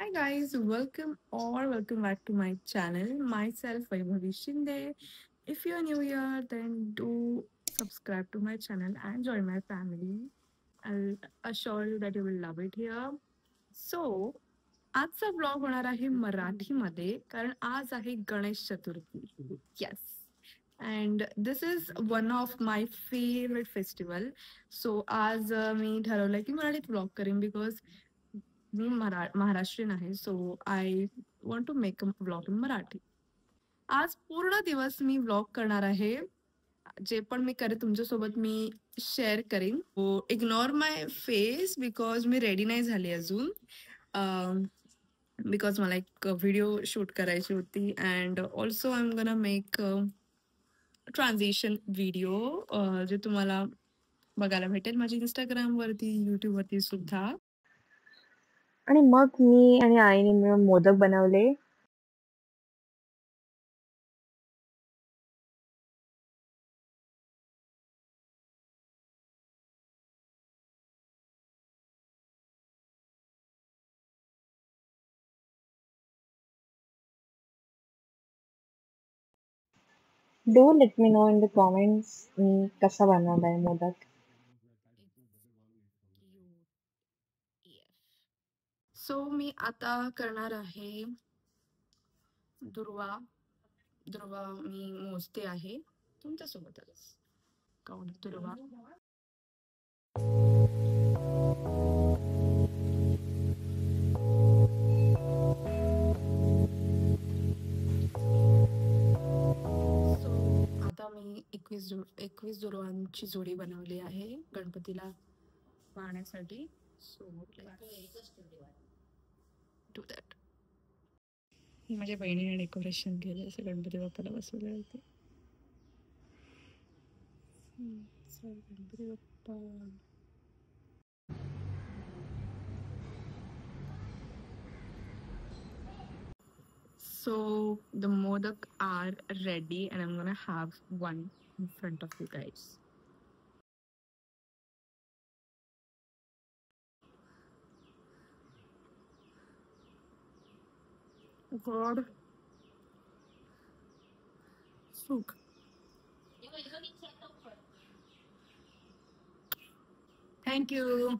Hi guys, welcome back to my channel. Myself Vaibhavi Shinde. If you are new here, then do subscribe to my channel and join my family. I'll assure you that you will love it here. So, आजचा blog होणार आहे मराठीमध्ये कारण आज आहे Ganesh Chaturthi. Yes. And this is one of my favourite festival. So आज मी ठरवलंय की मराठीत ब्लॉग करेन बिकॉज मी महाराष्ट्रीयन आहे. So I want to make a vlog in Marathi. आज पूर्ण दिवस मी व्लॉग करणार आहे. जे पण मी करेन तुमच्यासोबत मी शेअर करेन. Ignore my face because me ready नाही झाली अजून. बिकॉज मला एक व्हिडिओ शूट करायची होती अँड ऑल्सो आय एम गना मेक ट्रान्झिशन व्हिडिओ जे तुम्हाला बघायला भेटेल माझ्या इंस्टाग्रामवरती, यूट्यूबवरती सुद्धा. आणि मग मी आणि आईने मिळून मोदक बनवले. Do let me know in the comments मी कसा बनवलाय मोदक. सो मी आता करणार आहे दुर्वा मी मोजते आहे तुमच्यासोबतच. काउंट दुर्वा. सो आता मी 21 दुर्वांची जोडी बनवली आहे गणपतीला वाहण्यासाठी. So do that. ही माझ्या बहिणीने डेकोरेशन केलं असं गणपती बाप्पाला बसवलं होते. Ganpati Bappa. So the modak are ready and I'm gonna have one in front of you guys. God. Look. Thank you.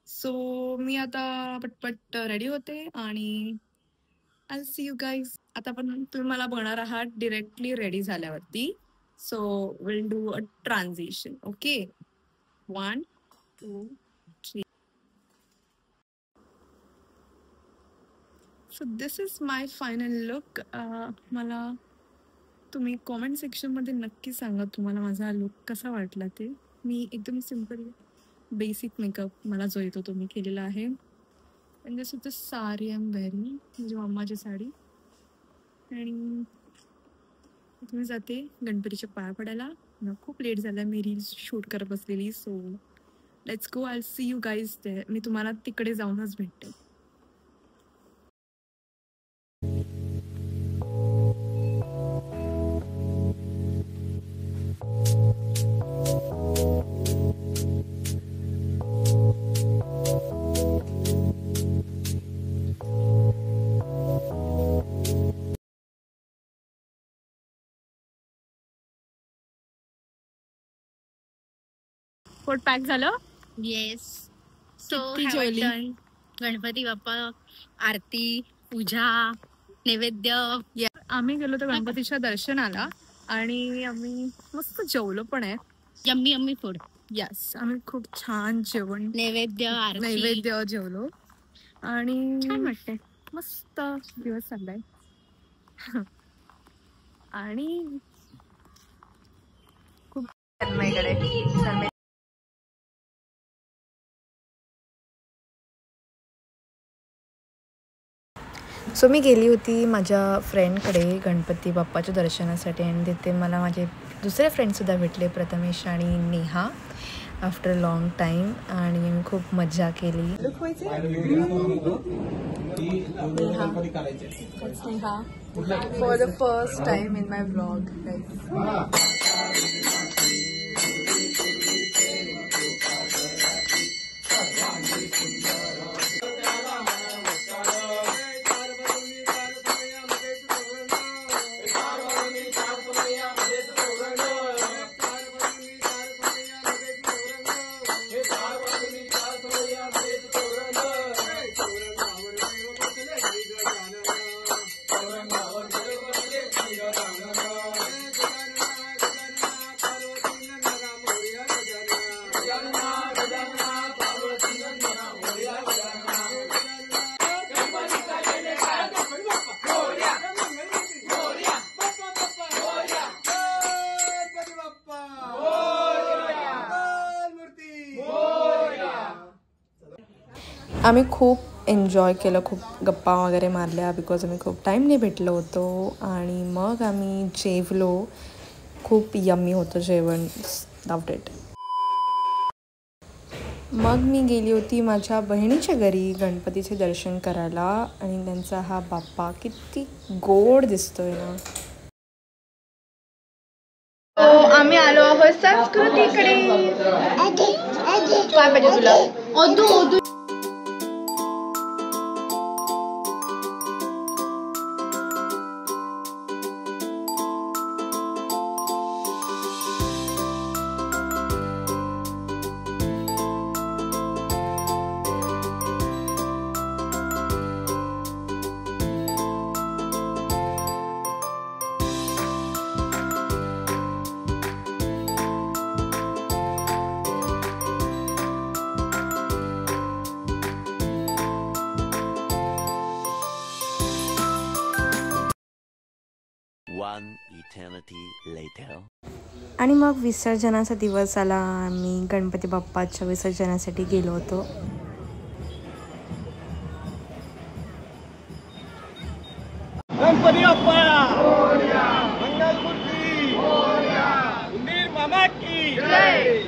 So मी आता पटपट रेडी होते आणि I'll see you guys. आता पण तुम्ही मला बघणार आहात डिरेक्टली रेडी झाल्यावरती. So we'll do a transition. Okay. 1, 2, 3. So this is my final look. मला तुम्ही कॉमेंट सेक्शनमध्ये नक्की सांगा तुम्हाला माझा लुक कसा वाटला ते. मी एकदम सिम्पल बेसिक मेकअप मला जो येतो तो मी केलेला आहे. And this is the sari I am wearing, म्हणजे मम्माची साडी. आणि तुम्ही जाते गणपतीच्या पाया पडायला. खूप लेट झाला, मी रील्स शूट करत बसलेली. So let's go. I see you guys ते. मी तुम्हाला तिकडे जाऊनच भेटते. पोट पॅक झालं. येस. सो किती जेवली? गणपती बाप्पा आरती, पूजा, नैवेद्य. आम्ही गेलो होतो गणपतीच्या दर्शनाला आणि आम्ही मस्त जेवलो पण आहे. Yummy yummy food. यस, आम्ही खूप छान जेवण, नैवेद्य जेवलो आणि छान वाटतंय. मस्त दिवस चाललाय. आणि खूप सो मी गेली होती माझ्या फ्रेंडकडे गणपती बाप्पाच्या दर्शनासाठी आणि तिथे मला माझे दुसरे फ्रेंडसुद्धा भेटले, प्रथमेश आणि नेहा, आफ्टर लॉंग टाईम. आणि मी खूप मजा केली. For the first time in my vlog. आम्ही खूप एन्जॉय केलं, खूप गप्पा वगैरे मारल्या बिकॉज आम्ही खूप टाईमने भेटलो होतो. आणि मग आम्ही जेवलो. खूप यम्मी होतं जेवण, लव्ड इट. मग मी गेली होती माझ्या बहिणीच्या घरी गणपतीचे दर्शन करायला. आणि त्यांचा हा बाप्पा किती गोड दिसतोय ना. आम्ही आलो आहोत संस्कृतीकडे. काय पाहिजे तुला? One eternity later. आणि मग विसर्जनाचा दिवस आला. आम्ही गणपती बाप्पाच्या विसर्जनासाठी गेलो होतो. गणपती बाप्पा मंगलमूर्ती उंदीर मामा की जय.